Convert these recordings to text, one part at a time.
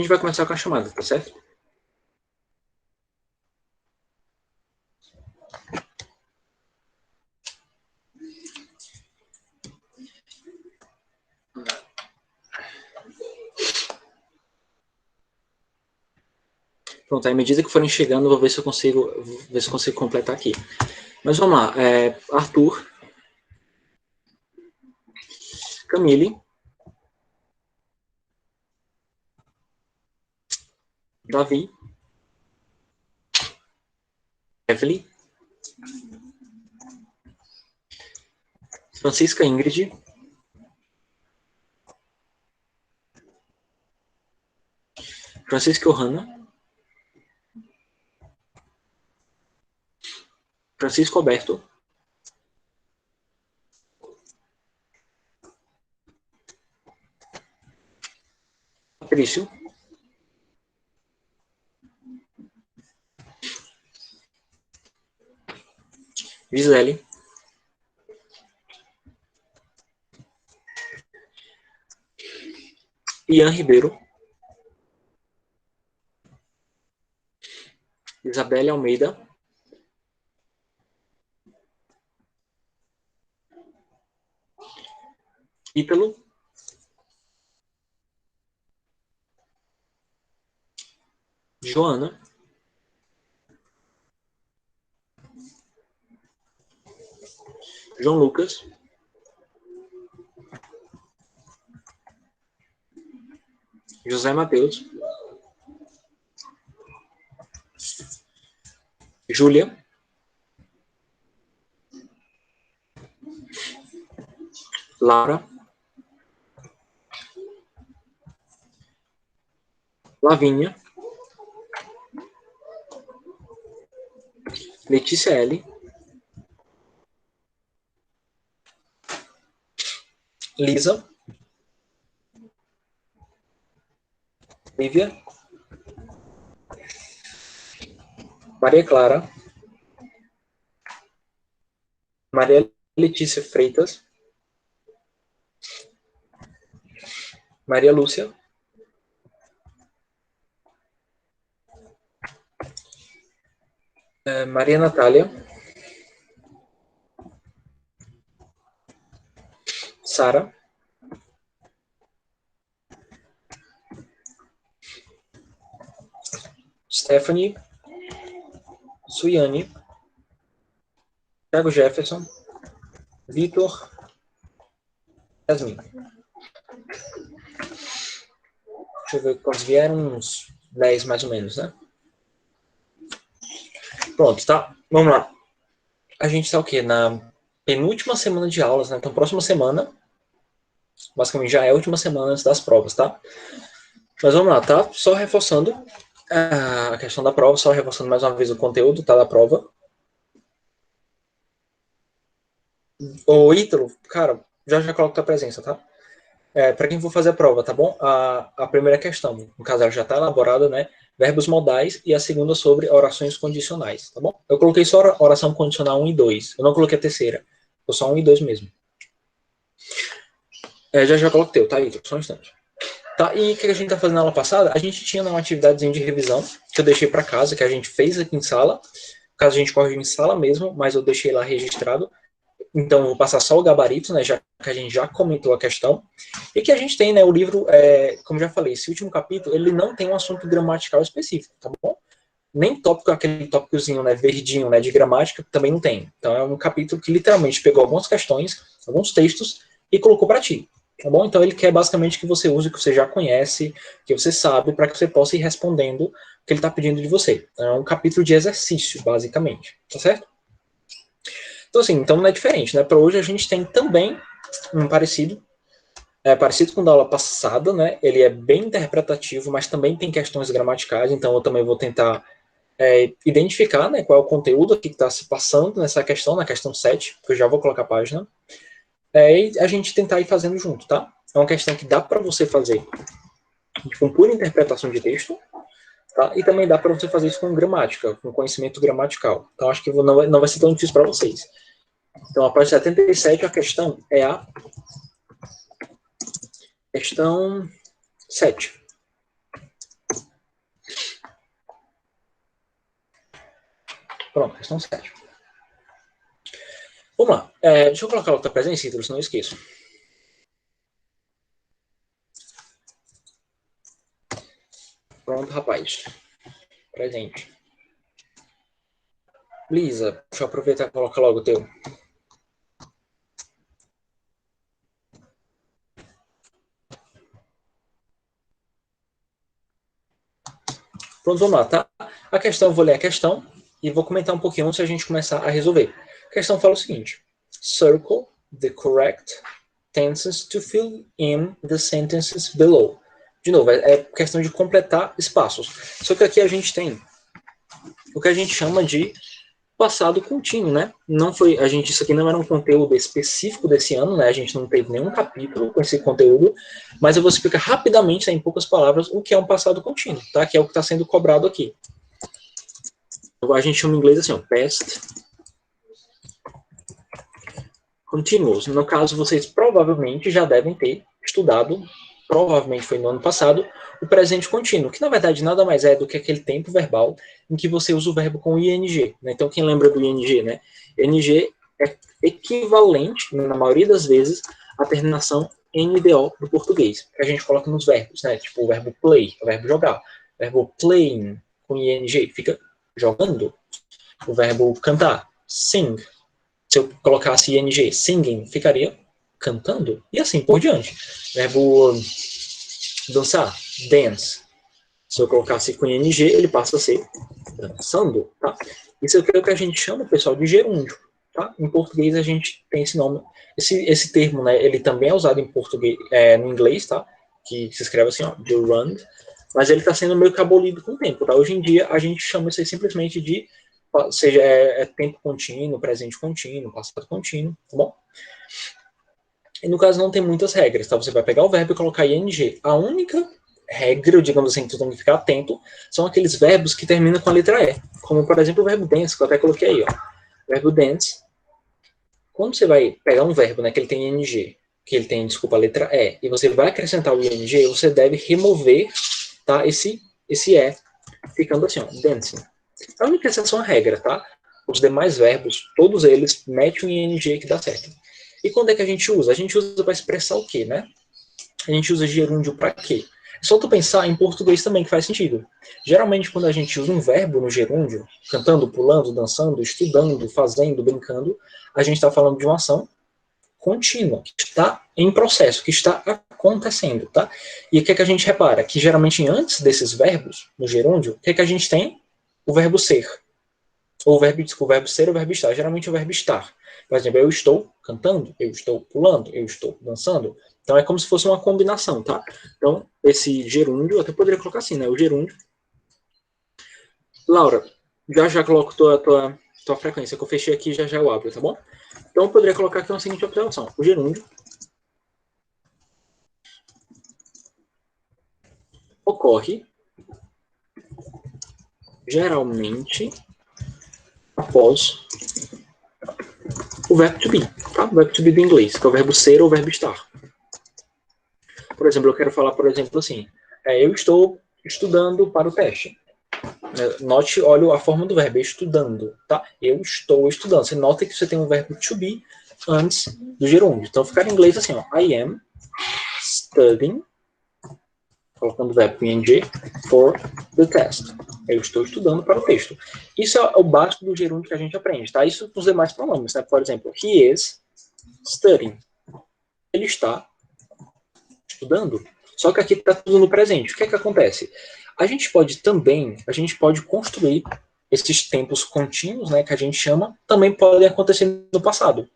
A gente vai começar com a chamada, tá certo? Pronto, aí à medida que forem chegando, eu vou ver se eu consigo completar aqui. Mas vamos lá. Arthur, Camille, Davi, Evelyn, Francisca Ingrid, Francisca Johanna, Francisco Alberto, Patrício, Gisele, Ian Ribeiro, Isabelle Almeida, Ítalo, Joana, João Lucas, José Matheus, Júlia, Laura, Lavínia, Letícia L, Lisa, Lívia, Maria Clara, Maria Letícia Freitas, Maria Lúcia, Maria Natália, Sara, Stephanie, Suiane, Thiago Jefferson, Vitor, Yasmin. Deixa eu ver quantos vieram, uns 10 mais ou menos, né? Pronto, tá? Vamos lá. A gente tá o quê? Na penúltima semana de aulas, né? Então, próxima semana, basicamente já é a última semana antes das provas, tá? Mas vamos lá, tá? Só reforçando a questão da prova, só reforçando mais uma vez o conteúdo, tá? Da prova. Ô, Ítalo, cara, já coloco tua presença, tá? Para quem for fazer a prova, tá bom? A primeira questão, no caso, ela já está elaborada, né? Verbos modais, e a segunda sobre orações condicionais, tá bom? Eu coloquei só oração condicional 1 e 2. Eu não coloquei a terceira. Foi só 1 e 2 mesmo. Já coloquei o teu, tá, Ítalo? Só um instante. Tá, e o que a gente tá fazendo na aula passada? A gente tinha uma atividadezinha de revisão, que eu deixei para casa, que a gente fez aqui em sala. No caso, a gente corre em sala mesmo, mas eu deixei lá registrado. Então, eu vou passar só o gabarito, né, já que a gente já comentou a questão. E que a gente tem, né, o livro, como já falei, esse último capítulo, ele não tem um assunto gramatical específico, tá bom? Nem tópico, aquele tópicozinho, né, verdinho, né, de gramática, também não tem. Então, é um capítulo que literalmente pegou algumas questões, alguns textos, e colocou para ti, tá bom? Então, ele quer basicamente que você use o que você já conhece, que você sabe, para que você possa ir respondendo o que ele está pedindo de você. É um capítulo de exercício, basicamente, tá certo? Então, assim, então não é diferente, né? Para hoje a gente tem também um parecido com o da aula passada, né? Ele é bem interpretativo, mas também tem questões gramaticais, então eu também vou tentar identificar, né, qual é o conteúdo aqui que está se passando nessa questão, na questão 7, que eu já vou colocar a página, e a gente tentar ir fazendo junto, tá? É uma questão que dá para você fazer com pura interpretação de texto, tá? E também dá para você fazer isso com gramática, com conhecimento gramatical. Então acho que não vai ser tão difícil para vocês. Então, a página 77, a questão é a questão 7. Pronto, questão 7. Vamos lá. Deixa eu colocar outra presença, Ítalo, senão eu esqueço. Pronto, rapaz. Presente. Lisa, deixa eu aproveitar e colocar logo o teu. Pronto, vamos lá, tá? A questão, eu vou ler a questão e vou comentar um pouquinho antes de a gente começar a resolver. A questão fala o seguinte: Circle the correct tenses to fill in the sentences below. De novo, é questão de completar espaços. Só que aqui a gente tem o que a gente chama de passado contínuo, né? Não foi, isso aqui não era um conteúdo específico desse ano, né? A gente não teve nenhum capítulo com esse conteúdo, mas eu vou explicar rapidamente, em poucas palavras, o que é um passado contínuo, tá? Que é o que está sendo cobrado aqui. A gente chama em inglês assim, ó, past continuous. No caso, vocês provavelmente já devem ter estudado, provavelmente foi no ano passado, o presente contínuo, que na verdade nada mais é do que aquele tempo verbal em que você usa o verbo com ing. Né? Então, quem lembra do ing, né? ing é equivalente, na maioria das vezes, à terminação NDO do português, que a gente coloca nos verbos, né? Tipo o verbo play, o verbo jogar. O verbo playing, com ing, fica jogando. O verbo cantar, sing. Se eu colocasse ing, singing, ficaria cantando. E assim por diante. Verbo dançar, dance. Se eu colocasse com ing, ele passa a ser dançando, tá? Isso é o que a gente chama, pessoal, de gerúndio, tá? Em português a gente tem esse nome, esse termo, né? Ele também é usado em português, no inglês, tá? Que se escreve assim, ó, gerund, mas ele está sendo meio que abolido com o tempo, tá? Hoje em dia a gente chama isso aí simplesmente de, seja tempo contínuo, presente contínuo, passado contínuo, tá bom? E no caso não tem muitas regras, tá? Você vai pegar o verbo e colocar ing. A única regra, digamos assim, que tu tem que ficar atento, são aqueles verbos que terminam com a letra E. Como, por exemplo, o verbo dance, que eu até coloquei aí, ó. O verbo dance. Quando você vai pegar um verbo, né, que ele tem ing, que ele tem, desculpa, a letra E, e você vai acrescentar o ing, você deve remover, tá, esse E, ficando assim, ó, dancing. A única exceção à regra, tá? Os demais verbos, todos eles, metem um ing que dá certo. E quando é que a gente usa? A gente usa para expressar o quê, né? A gente usa gerúndio para quê? É só tu pensar em português também, que faz sentido. Geralmente, quando a gente usa um verbo no gerúndio, cantando, pulando, dançando, estudando, fazendo, brincando, a gente está falando de uma ação contínua, que está em processo, que está acontecendo, tá? E o que é que a gente repara? Que geralmente antes desses verbos, no gerúndio, o que é que a gente tem? O verbo ser. Ou o verbo ser ou o verbo estar. Geralmente é o verbo estar. Por exemplo, eu estou cantando, eu estou pulando, eu estou dançando. Então é como se fosse uma combinação, tá? Então, esse gerúndio, eu até poderia colocar assim, né? O gerúndio. Laura, já coloco tua frequência, que eu fechei aqui, já eu abro, tá bom? Então eu poderia colocar aqui uma seguinte observação. O gerúndio ocorre geralmente após o verbo to be, tá? O verbo to be do inglês, que é o verbo ser ou o verbo estar. Por exemplo, eu quero falar, por exemplo, assim, eu estou estudando para o teste. Note, olha a forma do verbo, estudando, tá? Eu estou estudando. Você nota que você tem um verbo to be antes do gerúndio. Então, ficar em inglês assim, ó, I am studying, colocando o verbo ing, for the test. Eu estou estudando para o texto. Isso é o básico do gerúndio que a gente aprende, tá? Isso para os demais pronomes, né? Por exemplo, he is studying. Ele está estudando. Só que aqui está tudo no presente. O que é que acontece? A gente pode construir esses tempos contínuos, né, que a gente chama, também podem acontecer no passado.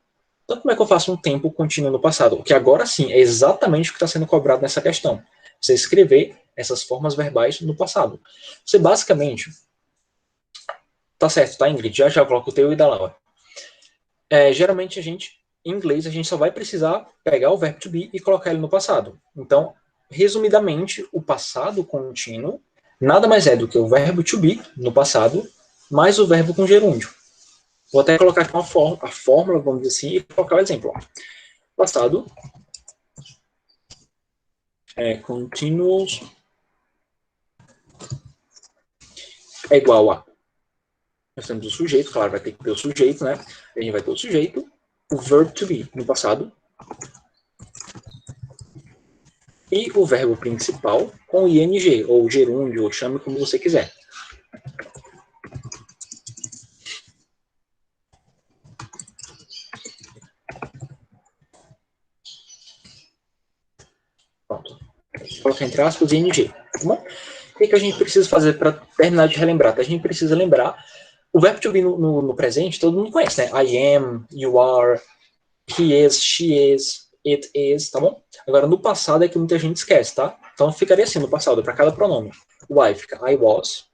Então, como é que eu faço um tempo contínuo no passado? Que agora sim é exatamente o que está sendo cobrado nessa questão. Você escrever essas formas verbais no passado. Você basicamente. Tá certo, tá, Ingrid? Já coloca o teu e da Laura. Geralmente em inglês, a gente só vai precisar pegar o verbo to be e colocar ele no passado. Então, resumidamente, o passado contínuo nada mais é do que o verbo to be no passado, mais o verbo com gerúndio. Vou até colocar aqui a fórmula, vamos dizer assim, e colocar o exemplo. Ó. Passado continuous é igual a Nós temos o sujeito, claro, vai ter que ter o sujeito, né? A gente vai ter o sujeito, o verb to be no passado, e o verbo principal com ing, ou gerúndio, ou chame como você quiser. Pronto. Coloca entre aspas ing. Tá bom? O que a gente precisa fazer para terminar de relembrar? A gente precisa lembrar o verbo to be no presente, todo mundo conhece, né? I am, you are, he is, she is, it is, tá bom? Agora, no passado é que muita gente esquece, tá? Então, ficaria assim no passado, para cada pronome. O I fica I was.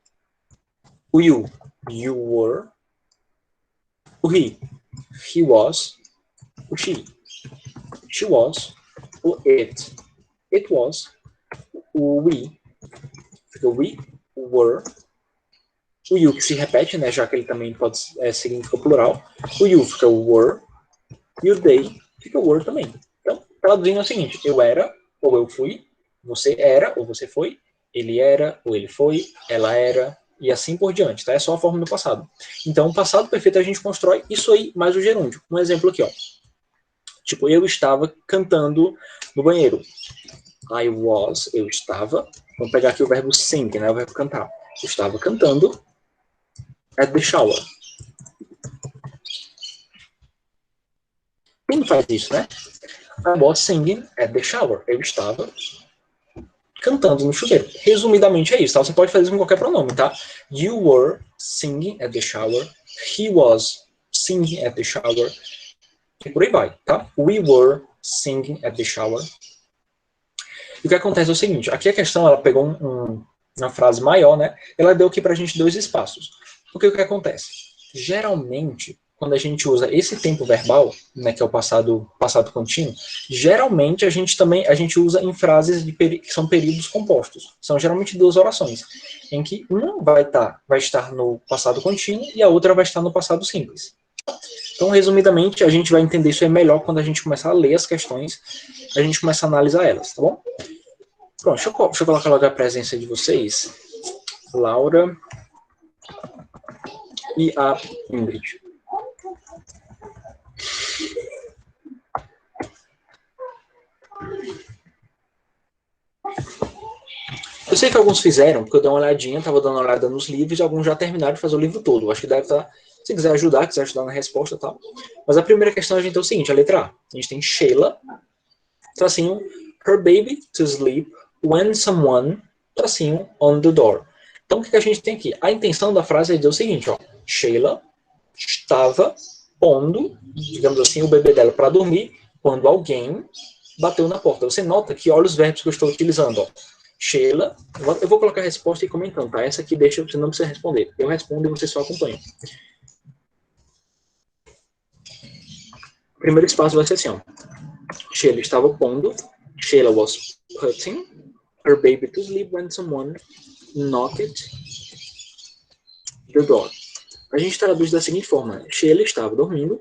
O you were. O he was. O she was. O it was. O we fica we were. O you que se repete, né, já que ele também pode significar plural. O you fica were. E o they fica were também. Então, traduzindo é o seguinte: eu era, ou eu fui. Você era, ou você foi. Ele era, ou ele foi. Ela era, e assim por diante, tá? É só a forma do passado. Então, o passado perfeito a gente constrói isso aí mais o gerúndio. Um exemplo aqui, ó. Tipo, eu estava cantando no banheiro. I was, eu estava. Vamos pegar aqui o verbo sing, né? O verbo cantar. Eu estava cantando at the shower. Quem faz isso, né? I was singing at the shower. Eu estava cantando no chuveiro. Resumidamente é isso, tá? Você pode fazer isso com qualquer pronome, tá? You were singing at the shower. He was singing at the shower. E por aí vai, tá? We were singing at the shower. E o que acontece é o seguinte, aqui a questão, ela pegou uma frase maior, né? Ela deu aqui pra gente 2 espaços. Porque o que acontece? Geralmente, quando a gente usa esse tempo verbal, né, que é o passado contínuo, geralmente a gente usa em frases que são períodos compostos. São geralmente 2 orações, em que uma vai estar no passado contínuo e a outra vai estar no passado simples. Então, resumidamente, a gente vai entender isso aí melhor quando a gente começar a ler as questões, a gente começa a analisar elas, tá bom? Pronto, deixa eu colocar logo a presença de vocês. Laura e a Ingrid. Eu sei que alguns fizeram, porque eu dei uma olhadinha, estava dando uma olhada nos livros, e alguns já terminaram de fazer o livro todo. Acho que deve estar, se quiser ajudar na resposta, tá? Mas a primeira questão a gente tem o seguinte, a letra A. A gente tem Sheila, tracinho, her baby to sleep when someone, tracinho, on the door. Então, o que a gente tem aqui? A intenção da frase é dizer o seguinte, ó. Sheila estava pondo, digamos assim, o bebê dela para dormir quando alguém bateu na porta. Você nota que olha os verbos que eu estou utilizando, ó. Sheila, eu vou colocar a resposta e comentando, tá? Essa aqui deixa, você não precisa responder. Eu respondo e você só acompanha. O primeiro espaço vai ser assim, ó. Sheila estava pondo, Sheila was putting her baby to sleep when someone knocked the door. A gente traduz da seguinte forma, Sheila estava dormindo,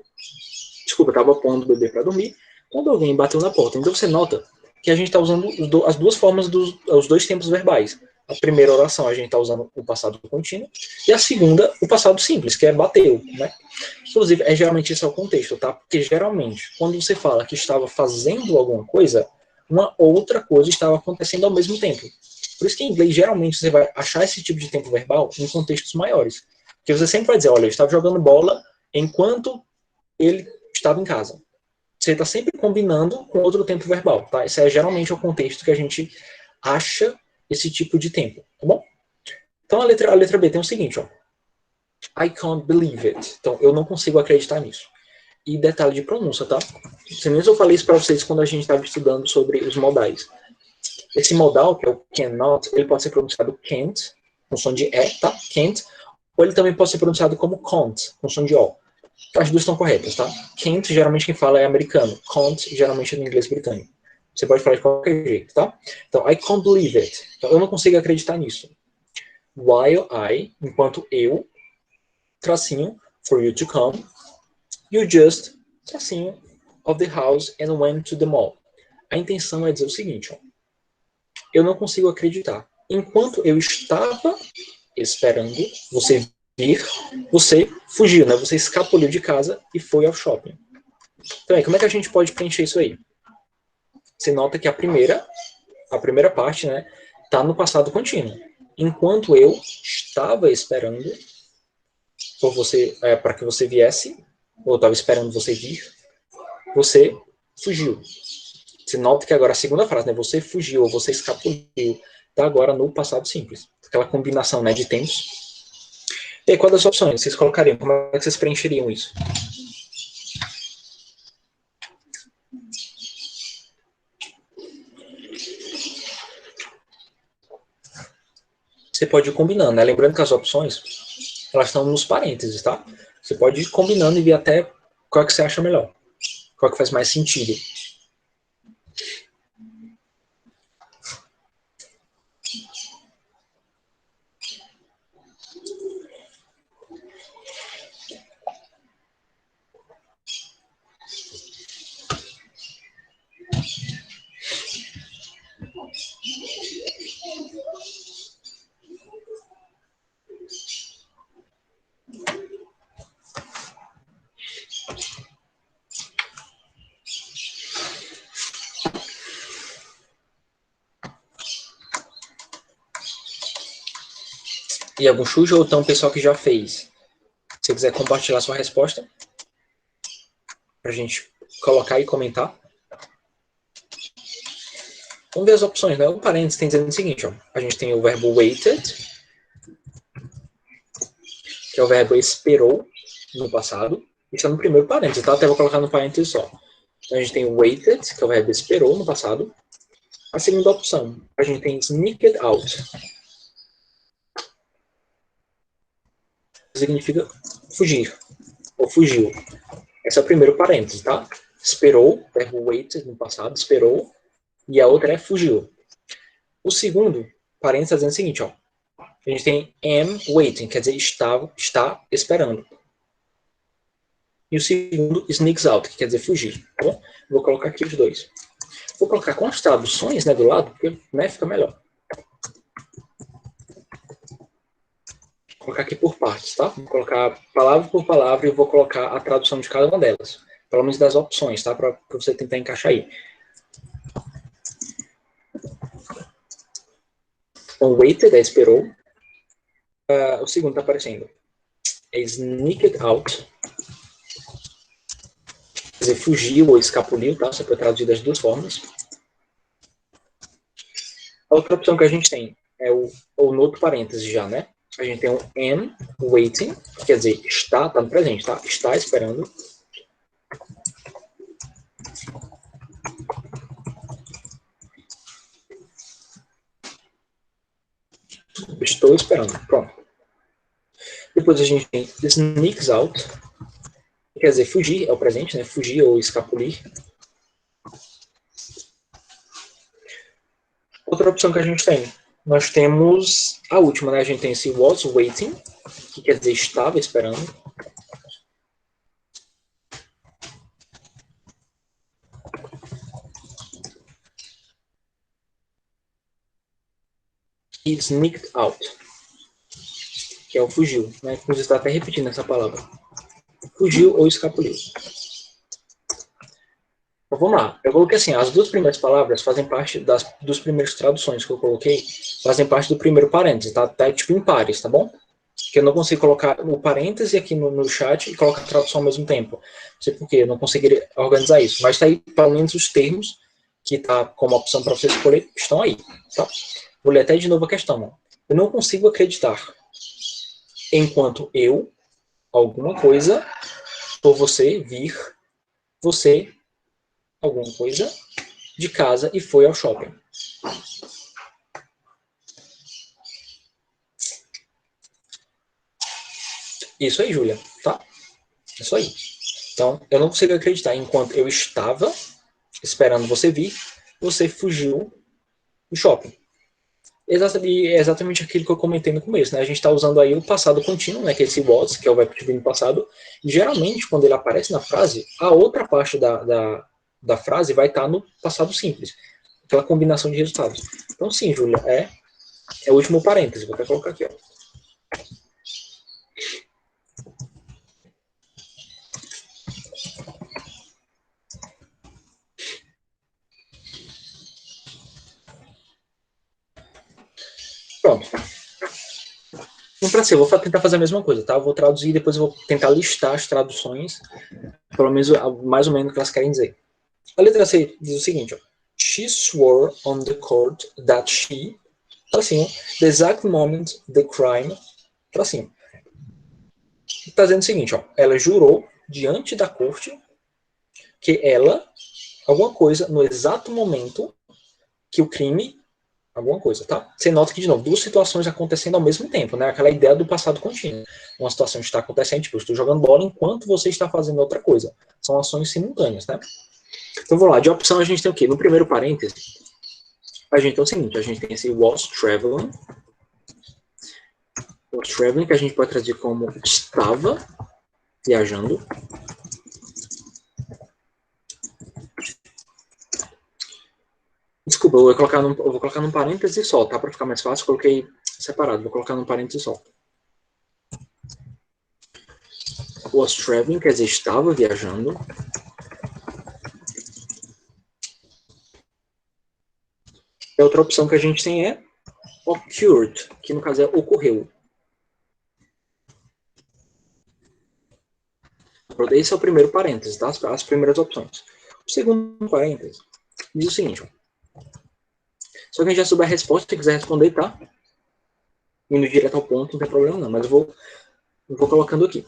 estava pondo o bebê para dormir, quando alguém bateu na porta. Então você nota que a gente está usando as duas formas os 2 tempos verbais. A primeira oração a gente está usando o passado contínuo e a segunda o passado simples, que é bateu, né? Inclusive, geralmente esse é o contexto, tá? Porque geralmente, quando você fala que estava fazendo alguma coisa, uma outra coisa estava acontecendo ao mesmo tempo. Por isso que em inglês, geralmente, você vai achar esse tipo de tempo verbal em contextos maiores. Porque você sempre vai dizer, olha, eu estava jogando bola enquanto ele estava em casa. Você está sempre combinando com outro tempo verbal, tá? Esse é geralmente o contexto que a gente acha esse tipo de tempo, tá bom? Então a letra B tem o seguinte, ó. I can't believe it. Então, eu não consigo acreditar nisso. E detalhe de pronúncia, tá? Eu falei isso para vocês quando a gente estava estudando sobre os modais. Esse modal, que é o cannot, ele pode ser pronunciado can't, com som de E, tá? Can't. Ou ele também pode ser pronunciado como can't, com som de O. As duas estão corretas, tá? Can't, geralmente quem fala é americano. Can't, geralmente é no inglês britânico. Você pode falar de qualquer jeito, tá? Então, I can't believe it. Então, eu não consigo acreditar nisso. While I, enquanto eu, tracinho, for you to come, you just, tracinho, of the house and went to the mall. A intenção é dizer o seguinte, ó. Eu não consigo acreditar. Enquanto eu estava esperando você vir, você fugiu, né? Você escapuliu de casa e foi ao shopping. Então, aí, como é que a gente pode preencher isso aí? Você nota que a primeira parte, né, tá no passado contínuo. Enquanto eu estava esperando por você, para que você viesse, ou estava esperando você vir, você fugiu. Você nota que agora a segunda frase, né, você fugiu ou você escapuliu, está agora no passado simples. Aquela combinação, né, de tempos. E aí, quais as opções vocês colocariam? Como é que vocês preencheriam isso? Você pode ir combinando, né? Lembrando que as opções, elas estão nos parênteses, tá? Você pode ir combinando e ver até qual é que você acha melhor. Qual é que faz mais sentido. E algum chute ou então o pessoal que já fez? Se você quiser compartilhar sua resposta, para a gente colocar e comentar. Vamos ver as opções, né? O parênteses tem dizendo o seguinte, ó. A gente tem o verbo waited, que é o verbo esperou no passado. Isso é no primeiro parênteses, tá? Até vou colocar no parênteses só. Então a gente tem o waited, que é o verbo esperou no passado. A segunda opção, a gente tem sneaked out. Significa fugir, ou fugiu. Esse é o primeiro parênteses, tá? Esperou, verbo waited no passado, esperou. E a outra é fugiu. O segundo parênteses está dizendo o seguinte, ó. A gente tem am waiting, quer dizer, está esperando. E o segundo, sneaks out, que quer dizer fugir. Tá bom? Vou colocar aqui os dois. Vou colocar com as traduções, né, do lado, porque, né, fica melhor. Vou colocar aqui por partes, tá? Vou colocar palavra por palavra e vou colocar a tradução de cada uma delas. Pelo menos das opções, tá? Para você tentar encaixar aí. Então, waited é esperou. O segundo está aparecendo. É sneaked out. Quer dizer, fugiu ou escapuliu, tá? Você pode traduzir das duas formas. A outra opção que a gente tem é ou no outro parênteses já, né? A gente tem o am waiting, quer dizer, está no presente, tá? Está esperando. Estou esperando. Pronto. Depois a gente tem sneaks out, quer dizer, fugir, é o presente, né? Fugir ou escapulir. Outra opção que a gente tem, nós temos a última, né? A gente tem esse was waiting, que quer dizer estava esperando. E sneaked out, que é o fugiu, né? Inclusive está até repetindo essa palavra. Fugiu ou escapuliu. Então, vamos lá. Eu coloquei assim, as duas primeiras palavras fazem parte dos primeiros traduções que eu coloquei, fazem parte do primeiro parêntese, tá? Tá tipo em pares, tá bom? Porque eu não consigo colocar o parêntese aqui no chat e colocar a tradução ao mesmo tempo. Não sei porquê, eu não conseguiria organizar isso. Mas tá aí, pelo menos, os termos que tá como opção para você escolher estão aí, tá? Vou ler até de novo a questão. Ó. Eu não consigo acreditar enquanto eu, alguma coisa, por você vir, você, alguma coisa, de casa e foi ao shopping. Isso aí, Júlia, tá? Isso aí. Então, eu não consigo acreditar enquanto eu estava esperando você vir, você fugiu do shopping. É exatamente aquilo que eu comentei no começo, né? A gente está usando aí o passado contínuo, né? Que é esse was, que é o verbo to be no passado. E geralmente, quando ele aparece na frase, a outra parte da frase vai estar no passado simples. Aquela combinação de resultados. Então, sim, Júlia, é o último parêntese. Vou até colocar aqui, ó. Pronto. Então, para ser, eu vou tentar fazer a mesma coisa, tá? Eu vou traduzir e depois eu vou tentar listar as traduções, pelo menos mais ou menos o que elas querem dizer. A letra C diz o seguinte, ó. She swore on the court that she, tracinho, the exact moment the crime, tracinho. Está dizendo o seguinte, ó. Ela jurou diante da corte que ela, alguma coisa, no exato momento que o crime, alguma coisa, tá? Você nota que, de novo, duas situações acontecendo ao mesmo tempo, né? Aquela ideia do passado contínuo. Uma situação está acontecendo, tipo, eu estou jogando bola enquanto você está fazendo outra coisa. São ações simultâneas, né? Então, vamos lá. De opção, a gente tem o quê? No primeiro parêntese, a gente tem o seguinte, a gente tem esse was traveling. Was traveling, que a gente pode traduzir como estava viajando. Desculpa, eu vou colocar num parêntese só, tá? Para ficar mais fácil, coloquei separado. Vou colocar num parêntese só. Was traveling, quer dizer, estava viajando. E a outra opção que a gente tem é occurred, que no caso é ocorreu. Esse é o primeiro parêntese, tá? As primeiras opções. O segundo parêntese diz o seguinte, ó. Se alguém já souber a resposta, se quiser responder, tá? Indo direto ao ponto, não tem problema não, mas eu vou colocando aqui.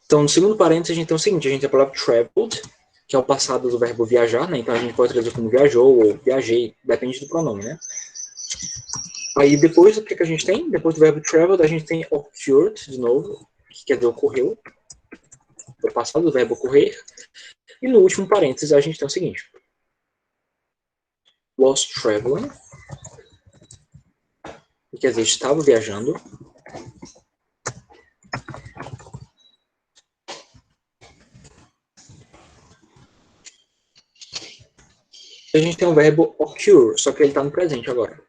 Então, no segundo parênteses, a gente tem o seguinte, a gente tem a palavra traveled, que é o passado do verbo viajar, né? Então, a gente pode traduzir como viajou ou viajei, depende do pronome, né? Aí, depois, o que a gente tem? Depois do verbo traveled, a gente tem occurred, de novo, que quer dizer ocorreu, o passado do verbo ocorrer. E no último parênteses, a gente tem o seguinte, was traveling, que quer dizer, estava viajando. E a gente tem o verbo occur, só que ele está no presente agora.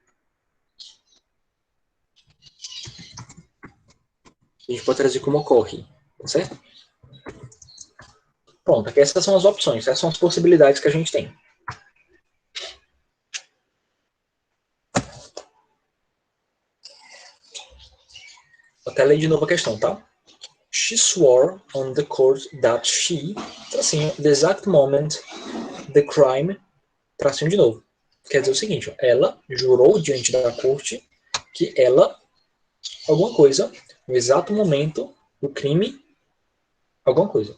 A gente pode traduzir como ocorre, tá certo? Pronto, aqui essas são as opções, essas são as possibilidades que a gente tem. Vou até ler de novo a questão, tá? She swore on the court that she, tracinho, the exact moment, the crime, tracinho de novo. Quer dizer o seguinte, ó, ela jurou diante da corte que ela, alguma coisa, no exato momento do crime, alguma coisa.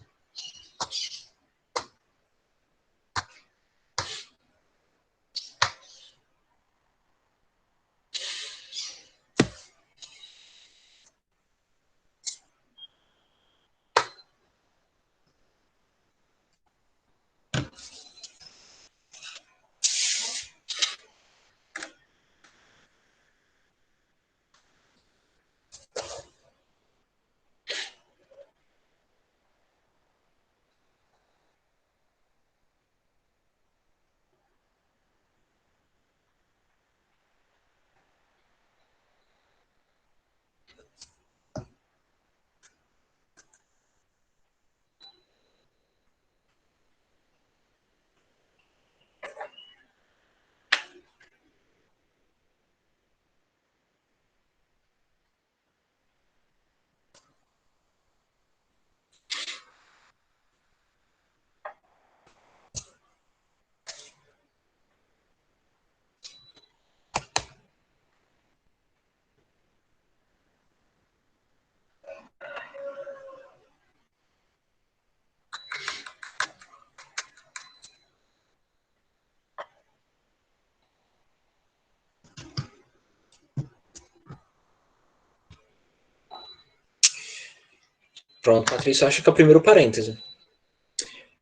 Pronto, Patrícia, acha que é o primeiro parêntese.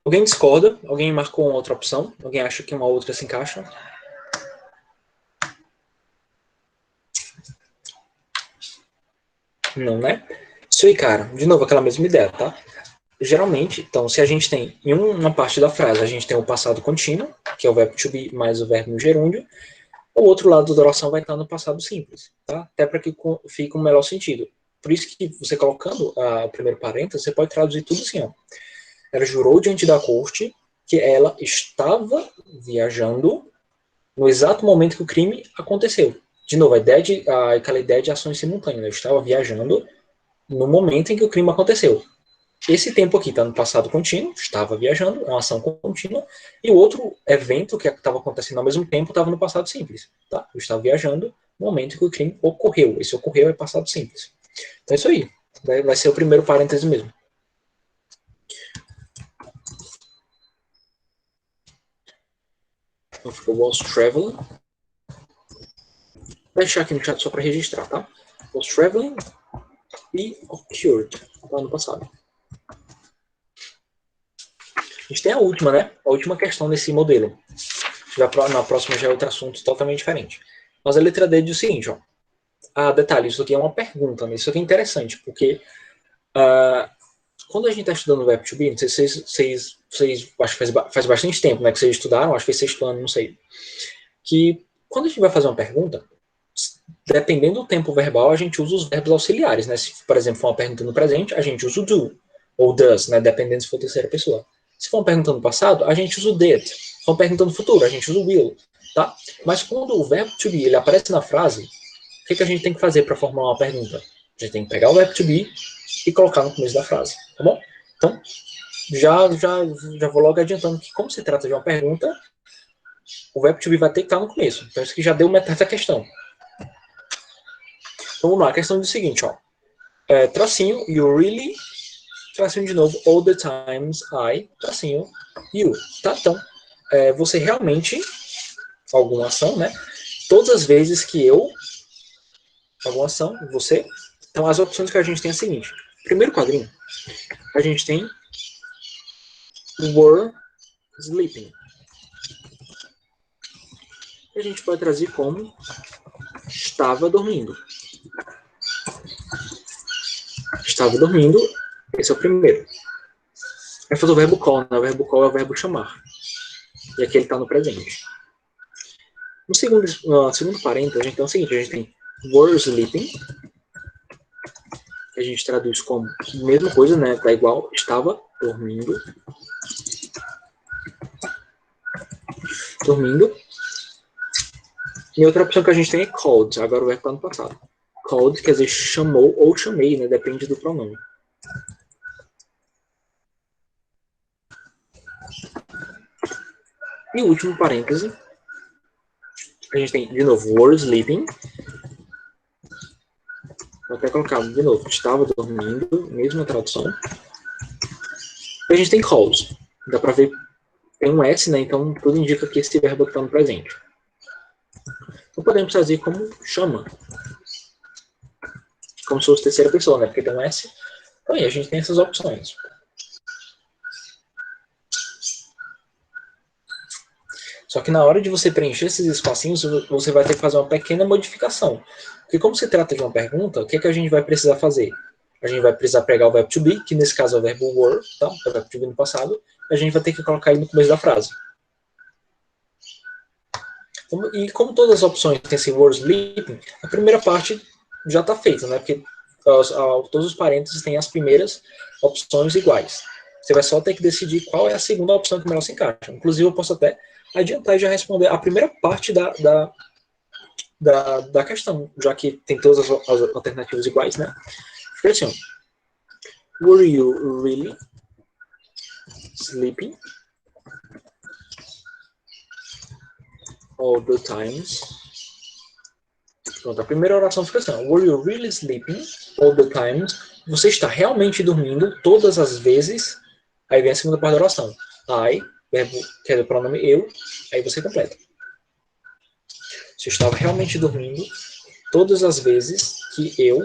Alguém discorda? Alguém marcou uma outra opção? Alguém acha que uma outra se encaixa? Não, né? Isso aí, cara. De novo, aquela mesma ideia, tá? Geralmente, então, se a gente tem em uma parte da frase, a gente tem o passado contínuo, que é o verbo to be mais o verbo no gerúndio, o outro lado da oração vai estar no passado simples, tá? Até para que fique um melhor sentido. Por isso que você colocando o primeiro parênteses, você pode traduzir tudo assim, ó. Ela jurou diante da corte que ela estava viajando no exato momento que o crime aconteceu. De novo, aquela ideia de ações simultâneas. Eu estava viajando no momento em que o crime aconteceu. Esse tempo aqui está no passado contínuo, estava viajando, é uma ação contínua, e o outro evento que estava acontecendo ao mesmo tempo estava no passado simples. Tá? Eu estava viajando no momento em que o crime ocorreu. Esse ocorreu é passado simples. Então é isso aí. Vai ser o primeiro parêntese mesmo. Então ficou was traveling. Vou deixar aqui no chat só para registrar, tá? Was traveling e occurred, lá no passado. A gente tem a última, né? A última questão desse modelo. Na próxima já é outro assunto totalmente diferente. Mas a letra D diz o seguinte, ó. Ah, detalhe, isso aqui é uma pergunta, né? Isso aqui é interessante, porque quando a gente está estudando Web2B, não sei se vocês acho que faz bastante tempo, né, que vocês estudaram, acho que foi sexto ano, não sei, que quando a gente vai fazer uma pergunta, dependendo do tempo verbal, a gente usa os verbos auxiliares, né? Se, por exemplo, for uma pergunta no presente, a gente usa o do, ou does, né? Dependendo se for terceira pessoa. Se for uma pergunta no passado, a gente usa o did. Se for uma pergunta no futuro, a gente usa o will, tá? Mas quando o verbo to be, ele aparece na frase, o que a gente tem que fazer para formular uma pergunta? A gente tem que pegar o verbo to be e colocar no começo da frase, tá bom? Então, já vou logo adiantando que, como se trata de uma pergunta, o verbo to be vai ter que estar no começo. Então, isso aqui já deu metade da questão. Então, vamos lá. A questão diz o seguinte, ó. Tracinho, you really, tracinho de novo, all the times I, tracinho, you. Tá? Então, você realmente, alguma ação, né? Todas as vezes que eu, alguma ação, você. Então, as opções que a gente tem é a seguinte. Primeiro quadrinho, a gente tem were sleeping. A gente pode trazer como estava dormindo. Estava dormindo, esse é o primeiro. Aí faz o verbo call, né? O verbo call é o verbo chamar. E aqui ele está no presente. No segundo parênteses, a gente tem o seguinte, a gente tem were sleeping, que a gente traduz como mesma coisa, né? Tá igual, estava dormindo. Dormindo. E outra opção que a gente tem é called, agora o verbo está no passado. Called quer dizer chamou ou chamei, né? Depende do pronome. E o último parêntese, a gente tem, de novo, were sleeping. Vou até colocar de novo, estava dormindo, mesma tradução. E a gente tem calls. Dá para ver, tem um S, né? Então tudo indica que esse verbo está no presente. Então podemos trazer como chama. Como se fosse terceira pessoa, né? Porque tem um S. Então aí a gente tem essas opções. Só que na hora de você preencher esses espacinhos, você vai ter que fazer uma pequena modificação. Porque como se trata de uma pergunta, o que a gente vai precisar fazer? A gente vai precisar pegar o verbo to be, que nesse caso é o verbo were, tá? É o verbo to be no passado. A gente vai ter que colocar ele no começo da frase. E como todas as opções têm esse were sleeping, a primeira parte já está feita, né? Porque todos os parênteses têm as primeiras opções iguais. Você vai só ter que decidir qual é a segunda opção que melhor se encaixa. Inclusive, eu posso até adiantar e já responder a primeira parte da questão, já que tem todas as alternativas iguais, né? Fica assim, were you really sleeping all the times? Pronto, a primeira oração fica assim, were you really sleeping all the times? Você está realmente dormindo todas as vezes? Aí vem a segunda parte da oração. I, verbo, que é o pronome eu, aí você completa. Você estava realmente dormindo todas as vezes que eu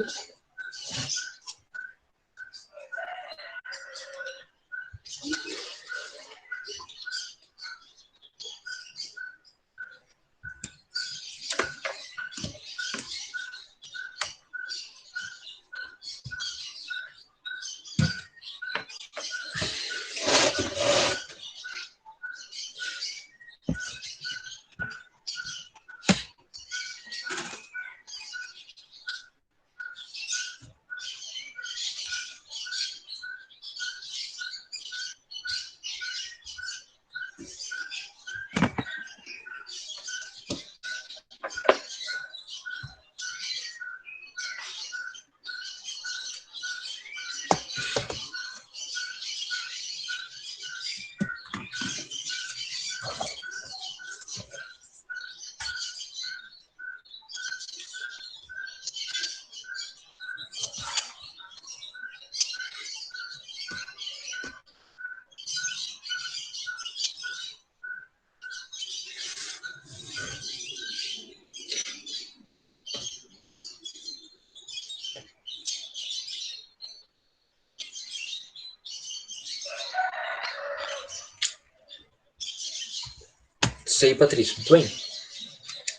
Isso aí, Patrícia. Muito bem.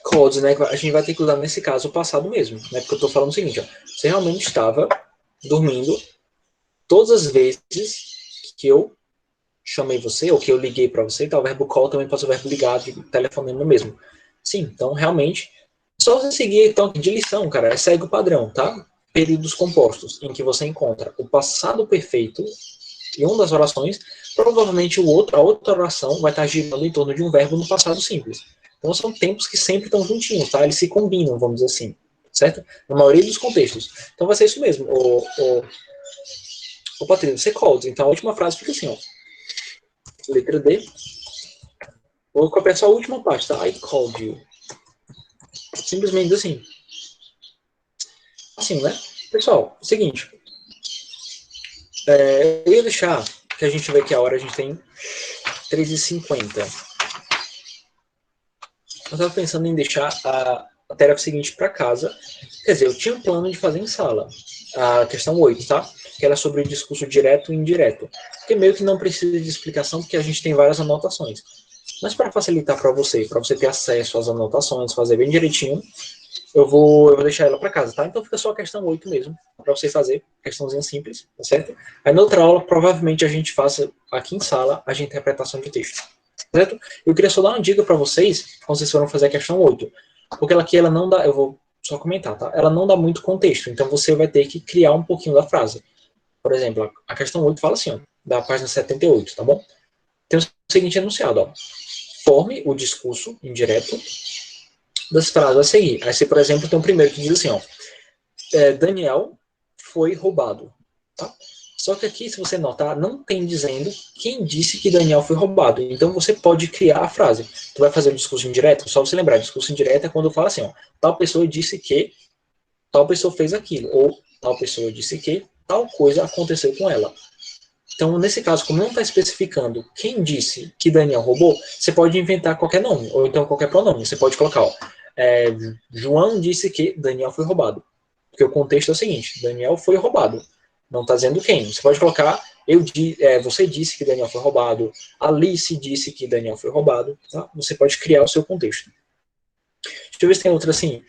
Calls, né? A gente vai ter que usar, nesse caso, o passado mesmo, né? Porque eu tô falando o seguinte, ó. Você realmente estava dormindo todas as vezes que eu chamei você, ou que eu liguei para você, tá? O verbo call também pode ser o verbo ligar, de telefonema mesmo. Sim, então, realmente, só você seguir, então, de lição, cara, segue o padrão, tá? Períodos compostos, em que você encontra o passado perfeito em uma das orações, provavelmente a outra oração vai estar girando em torno de um verbo no passado simples. Então, são tempos que sempre estão juntinhos, tá? Eles se combinam, vamos dizer assim, certo? Na maioria dos contextos. Então, vai ser isso mesmo. O Patrícia, você called. Então, a última frase fica assim, ó. Letra D. Vou copiar só a última parte, tá? I called you. Simplesmente assim. Assim, né? Pessoal, seguinte. Eu ia deixar, que a gente vê que a hora a gente tem 3h50. Eu estava pensando em deixar a tarefa seguinte para casa. Quer dizer, eu tinha um plano de fazer em sala. A questão 8, tá? Que era sobre o discurso direto e indireto. Que meio que não precisa de explicação, porque a gente tem várias anotações. Mas para facilitar para você ter acesso às anotações, fazer bem direitinho, eu vou deixar ela para casa, tá? Então fica só a questão 8 mesmo, para você fazer, questãozinha simples, tá certo? Aí na outra aula, provavelmente a gente faça aqui em sala a interpretação de texto, certo? Eu queria só dar uma dica para vocês, quando vocês forem fazer a questão 8, porque ela não dá, eu vou só comentar, tá? Ela não dá muito contexto, então você vai ter que criar um pouquinho da frase. Por exemplo, a questão 8 fala assim, ó, da página 78, tá bom? Tem o seguinte enunciado, ó. Forme o discurso indireto das frases a seguir. Aí você, por exemplo, tem um primeiro que diz assim, ó, Daniel foi roubado. Tá? Só que aqui, se você notar, não tem dizendo quem disse que Daniel foi roubado. Então você pode criar a frase. Tu vai fazer um discurso indireto, só você lembrar, discurso indireto é quando eu falo assim, ó, tal pessoa disse que tal pessoa fez aquilo, ou tal pessoa disse que tal coisa aconteceu com ela. Então, nesse caso, como não está especificando quem disse que Daniel roubou, você pode inventar qualquer nome, ou então qualquer pronome. Você pode colocar, ó, João disse que Daniel foi roubado. Porque o contexto é o seguinte, Daniel foi roubado. Não está dizendo quem. Você pode colocar, você disse que Daniel foi roubado, Alice disse que Daniel foi roubado. Tá? Você pode criar o seu contexto. Deixa eu ver se tem outra assim.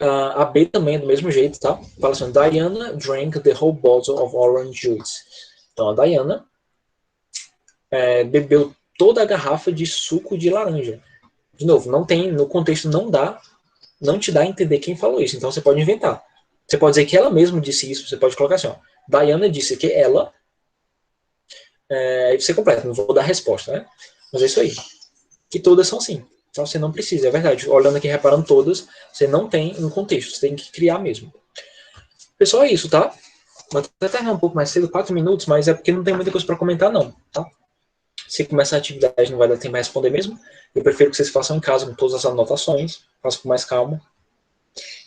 A B também é do mesmo jeito, tá? Fala assim, Diana drank the whole bottle of orange juice. Então, a Diana bebeu toda a garrafa de suco de laranja. De novo, não tem, no contexto não te dá a entender quem falou isso, então você pode inventar. Você pode dizer que ela mesma disse isso, você pode colocar assim, ó, Diana disse que ela, aí você completa, não vou dar resposta, né? Mas é isso aí. Que todas são assim. Então você não precisa, é verdade. Olhando aqui, reparando todas, você não tem um contexto, você tem que criar mesmo. Pessoal, é isso, tá? Vou até terminar um pouco mais cedo, 4 minutos, mas é porque não tem muita coisa para comentar, não, tá? Se começar a atividade não vai dar tempo para responder mesmo. Eu prefiro que vocês façam em casa com todas as anotações, façam com mais calma.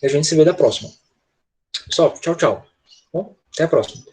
E a gente se vê da próxima. Pessoal, tchau, tchau. Bom, até a próxima.